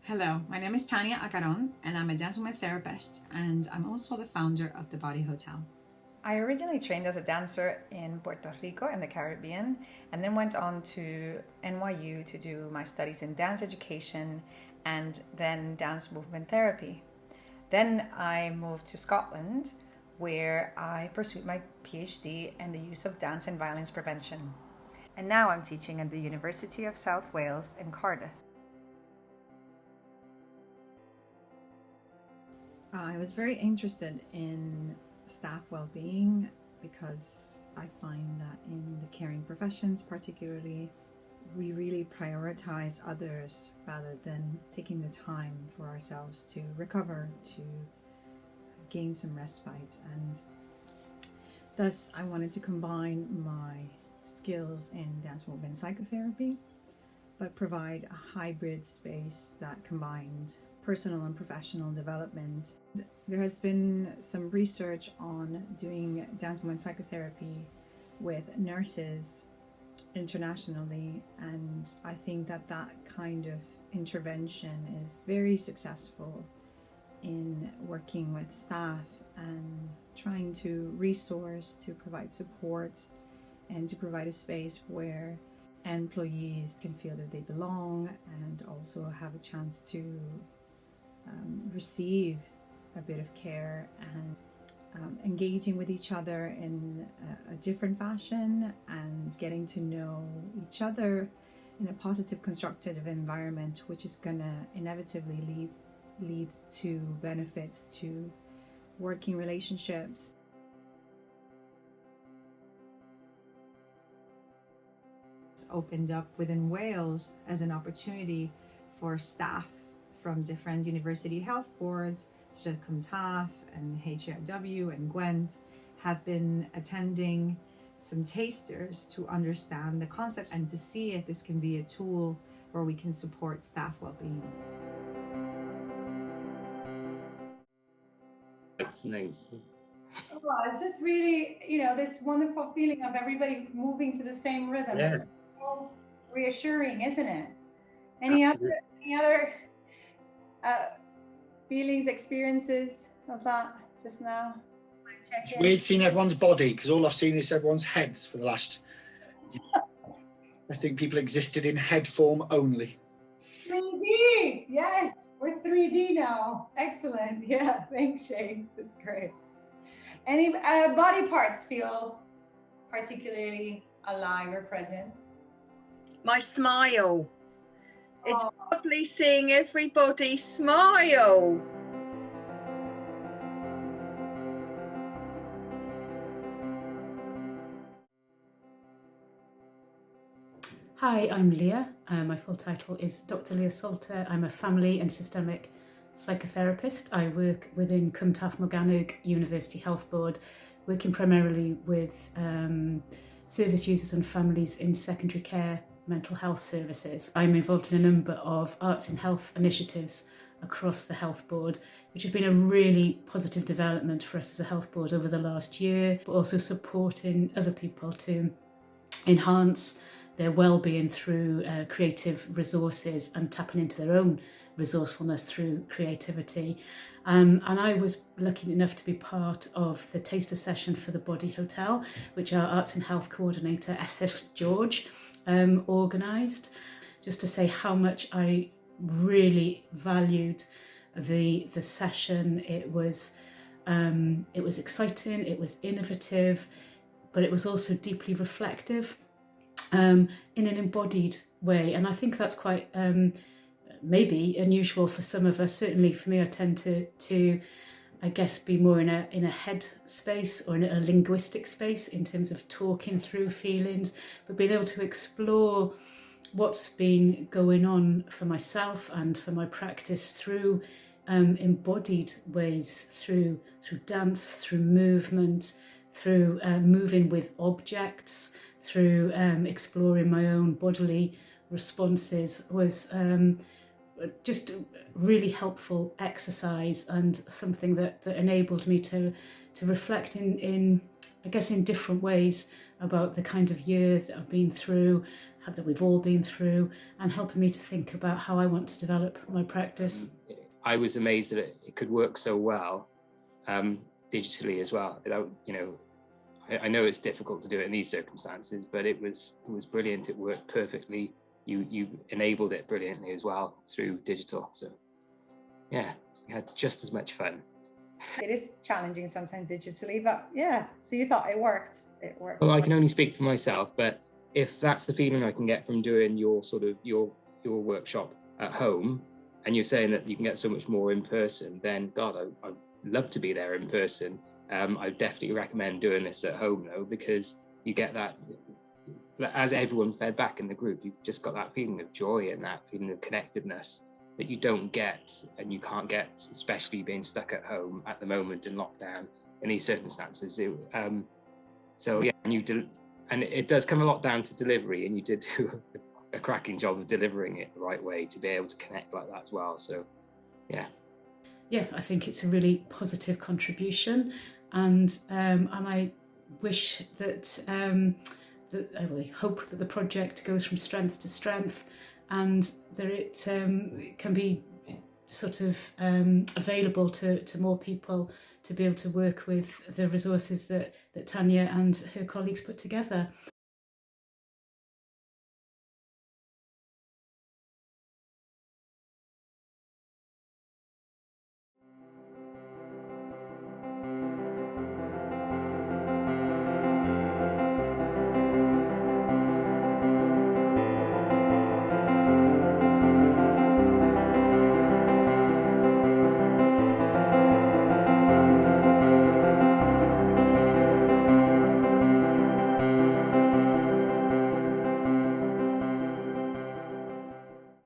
Hello, my name is Thania Acarón and I'm a dance woman therapist, and I'm also the founder of the Body Hotel. I originally trained as a dancer in Puerto Rico in the Caribbean, and then went on to NYU to do my studies in dance education and then dance movement therapy. Then I moved to Scotland, where I pursued my PhD in the use of dance and violence prevention. And now I'm teaching at the University of South Wales in Cardiff. I was very interested in staff well-being because I find that in the caring professions particularly, we really prioritize others rather than taking the time for ourselves to recover, to gain some respite. And thus I wanted to combine my skills in dance movement psychotherapy, but provide a hybrid space that combined personal and professional development. There has been some research on doing dance movement psychotherapy with nurses internationally, and I think that that kind of intervention is very successful in working with staff and trying to resource, to provide support, and to provide a space where employees can feel that they belong and also have a chance to receive a bit of care and engaging with each other in a different fashion and getting to know each other in a positive, constructive environment, which is going to inevitably lead to benefits to working relationships. It's opened up within Wales as an opportunity for staff from different university health boards, such as Taff and HRW and Gwent, have been attending some tasters to understand the concept and to see if this can be a tool where we can support staff well-being. It's nice. Oh, it's just really, this wonderful feeling of everybody moving to the same rhythm. Yeah. It's so reassuring, isn't it? Any other feelings, experiences of that just now? It's weird seeing everyone's body, because all I've seen is everyone's heads for the last I think people existed in head form only. 3D, yes, we're 3D now. Excellent. Yeah, thanks, Shay. That's great. Any body parts feel particularly alive or present? My smile. It's lovely seeing everybody smile. Hi, I'm Leah. My full title is Dr. Leah Salter. I'm a family and systemic psychotherapist. I work within Taff Morgannwg University Health Board, working primarily with service users and families in secondary care mental health services. I'm involved in a number of arts and health initiatives across the health board, which has been a really positive development for us as a health board over the last year, but also supporting other people to enhance their well-being through creative resources and tapping into their own resourcefulness through creativity. And I was lucky enough to be part of the taster session for the Body Hotel, which our arts and health coordinator Esyllt George organised, just to say how much I really valued the session. It was exciting, it was innovative, but it was also deeply reflective in an embodied way. And I think that's quite maybe unusual for some of us. Certainly for me, I tend to I guess be more in a head space or in a linguistic space in terms of talking through feelings, but being able to explore what's been going on for myself and for my practice through embodied ways, through dance, through movement, through moving with objects, through exploring my own bodily responses, was just a really helpful exercise and something that enabled me to reflect in I guess in different ways about the kind of year that I've been through, that we've all been through, and helping me to think about how I want to develop my practice. I was amazed that it could work so well digitally as well. I know it's difficult to do it in these circumstances, but it was brilliant. It worked perfectly. You enabled it brilliantly as well through digital. So yeah, we had just as much fun. It is challenging sometimes digitally, but yeah, so you thought it worked. Well, I can only speak for myself, but if that's the feeling I can get from doing your workshop at home, and you're saying that you can get so much more in person, then God, I'd love to be there in person. I definitely recommend doing this at home though, because you get that, as everyone fed back in the group, you've just got that feeling of joy and that feeling of connectedness that you don't get and you can't get, especially being stuck at home at the moment in lockdown in these circumstances. So yeah, and it does come a lot down to delivery, and you did do a cracking job of delivering it the right way to be able to connect like that as well. So yeah, I think it's a really positive contribution, and I wish that I really hope that the project goes from strength to strength, and that it can be sort of available to more people to be able to work with the resources that Thania and her colleagues put together.